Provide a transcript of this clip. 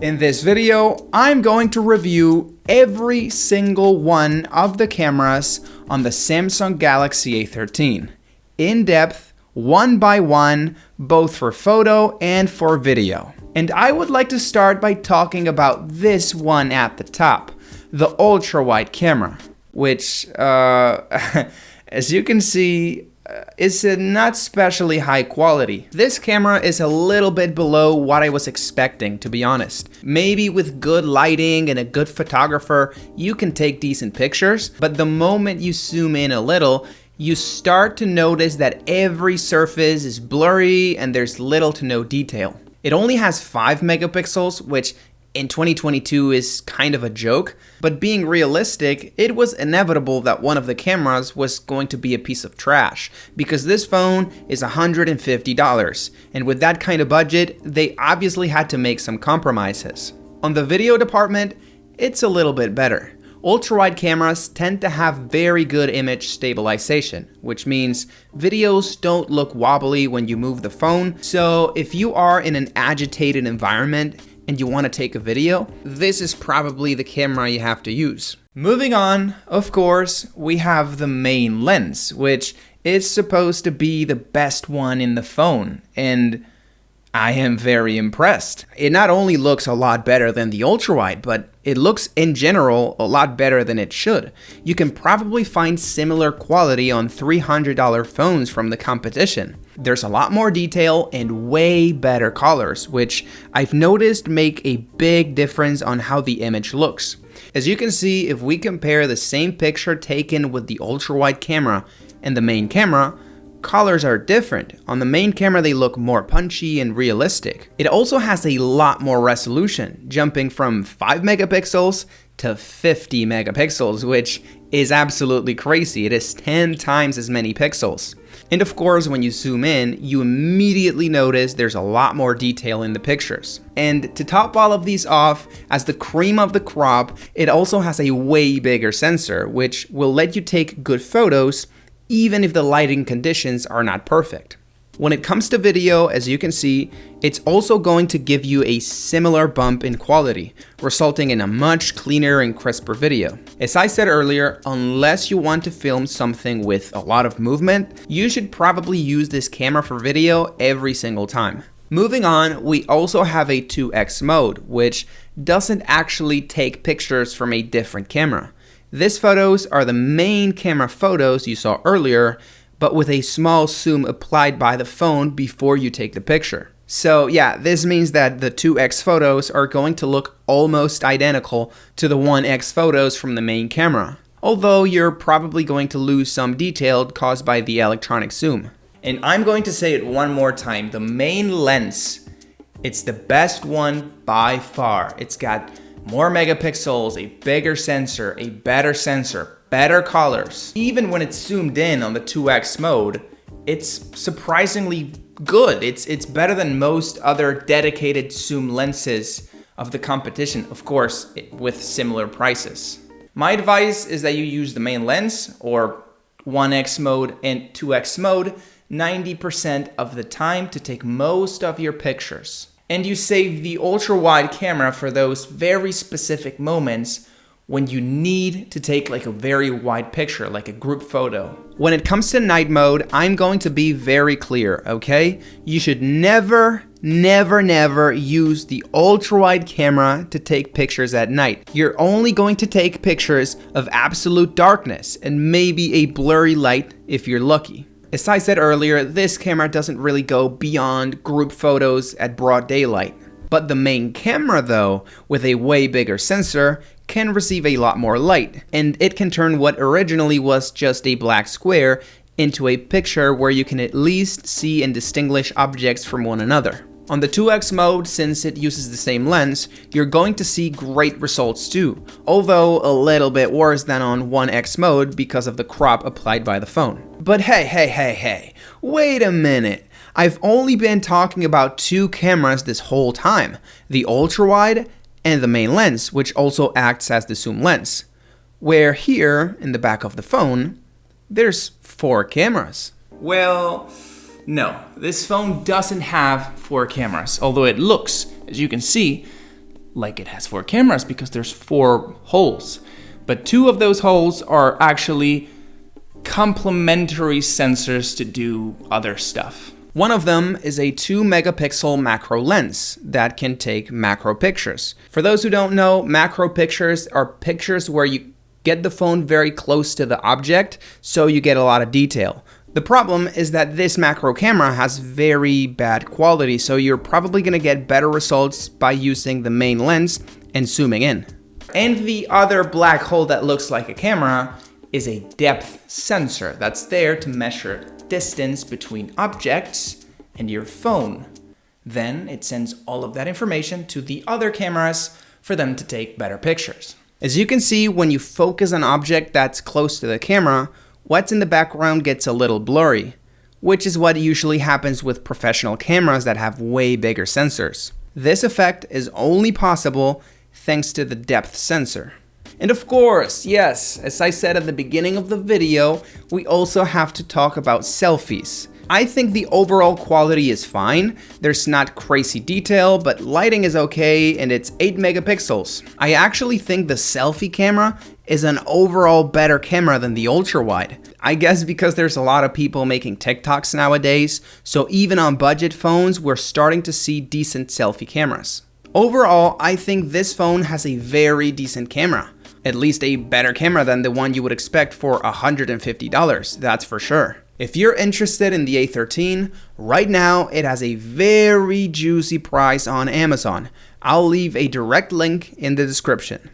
In this video, I'm going to review every single one of the cameras on the Samsung Galaxy A13, in depth, one by one, both for photo and for video. And I would like to start by talking about this one at the top, the ultra-wide camera, which, as you can see, is not especially high quality. This camera is a little bit below what I was expecting, to be honest. Maybe with good lighting and a good photographer, you can take decent pictures, but the moment you zoom in a little, you start to notice that every surface is blurry and there's little to no detail. It only has 5 megapixels, which in 2022 is kind of a joke, but being realistic, it was inevitable that one of the cameras was going to be a piece of trash, because this phone is $150, and with that kind of budget, they obviously had to make some compromises. On the video department, it's a little bit better. Ultra-wide cameras tend to have very good image stabilization, which means videos don't look wobbly when you move the phone, so if you are in an agitated environment, and you want to take a video, this is probably the camera you have to use. Moving on, of course, we have the main lens, which is supposed to be the best one in the phone, and I am very impressed. It not only looks a lot better than the ultra-wide, but it looks in general a lot better than it should. You can probably find similar quality on $300 phones from the competition. There's a lot more detail and way better colors, which I've noticed make a big difference on how the image looks. As you can see, if we compare the same picture taken with the ultra-wide camera and the main camera, colors are different. On the main camera, they look more punchy and realistic. It also has a lot more resolution, jumping from 5 megapixels to 50 megapixels, which is absolutely crazy. It is 10 times as many pixels. And of course, when you zoom in, you immediately notice there's a lot more detail in the pictures. And to top all of these off, as the cream of the crop, it also has a way bigger sensor, which will let you take good photos even if the lighting conditions are not perfect. When it comes to video, as you can see, it's also going to give you a similar bump in quality, resulting in a much cleaner and crisper video. As I said earlier, unless you want to film something with a lot of movement, you should probably use this camera for video every single time. Moving on, we also have a 2x mode, which doesn't actually take pictures from a different camera. These photos are the main camera photos you saw earlier, but with a small zoom applied by the phone before you take the picture. So yeah, this means that the 2x photos are going to look almost identical to the 1x photos from the main camera, although you're probably going to lose some detail caused by the electronic zoom. And I'm going to say it one more time, the main lens, it's the best one by far. It's got more megapixels, a bigger sensor, a better sensor, better colors. Even when it's zoomed in on the 2x mode, it's surprisingly good. It's better than most other dedicated zoom lenses of the competition, of course, with similar prices. My advice is that you use the main lens, or 1x mode and 2x mode, 90% of the time to take most of your pictures. And you save the ultra-wide camera for those very specific moments when you need to take like a very wide picture, like a group photo. When it comes to night mode, I'm going to be very clear, okay? You should never use the ultra-wide camera to take pictures at night. You're only going to take pictures of absolute darkness and maybe a blurry light if you're lucky. As I said earlier, this camera doesn't really go beyond group photos at broad daylight. But the main camera though, with a way bigger sensor, can receive a lot more light, and it can turn what originally was just a black square into a picture where you can at least see and distinguish objects from one another. On the 2x mode, since it uses the same lens, you're going to see great results too, although a little bit worse than on 1x mode because of the crop applied by the phone. But hey, wait a minute. I've only been talking about two cameras this whole time, the ultra-wide and the main lens, which also acts as the zoom lens. Where here, in the back of the phone, there's 4 cameras. Well, no, this phone doesn't have 4 cameras, although it looks, as you can see, like it has 4 cameras because there's 4 holes. But 2 of those holes are actually complementary sensors to do other stuff. One of them is a 2 megapixel macro lens that can take macro pictures. For those who don't know, macro pictures are pictures where you get the phone very close to the object, so you get a lot of detail. The problem is that this macro camera has very bad quality, so you're probably going to get better results by using the main lens and zooming in. And the other black hole that looks like a camera is a depth sensor that's there to measure distance between objects and your phone. Then it sends all of that information to the other cameras for them to take better pictures. As you can see, when you focus an object that's close to the camera, what's in the background gets a little blurry, which is what usually happens with professional cameras that have way bigger sensors. This effect is only possible thanks to the depth sensor. And of course, yes, as I said at the beginning of the video, we also have to talk about selfies. I think the overall quality is fine. There's not crazy detail, but lighting is okay and it's 8 megapixels. I actually think the selfie camera is an overall better camera than the ultrawide. I guess because there's a lot of people making TikToks nowadays, so even on budget phones, we're starting to see decent selfie cameras. Overall, I think this phone has a very decent camera. At least a better camera than the one you would expect for $150, that's for sure. If you're interested in the A13, right now it has a very juicy price on Amazon. I'll leave a direct link in the description.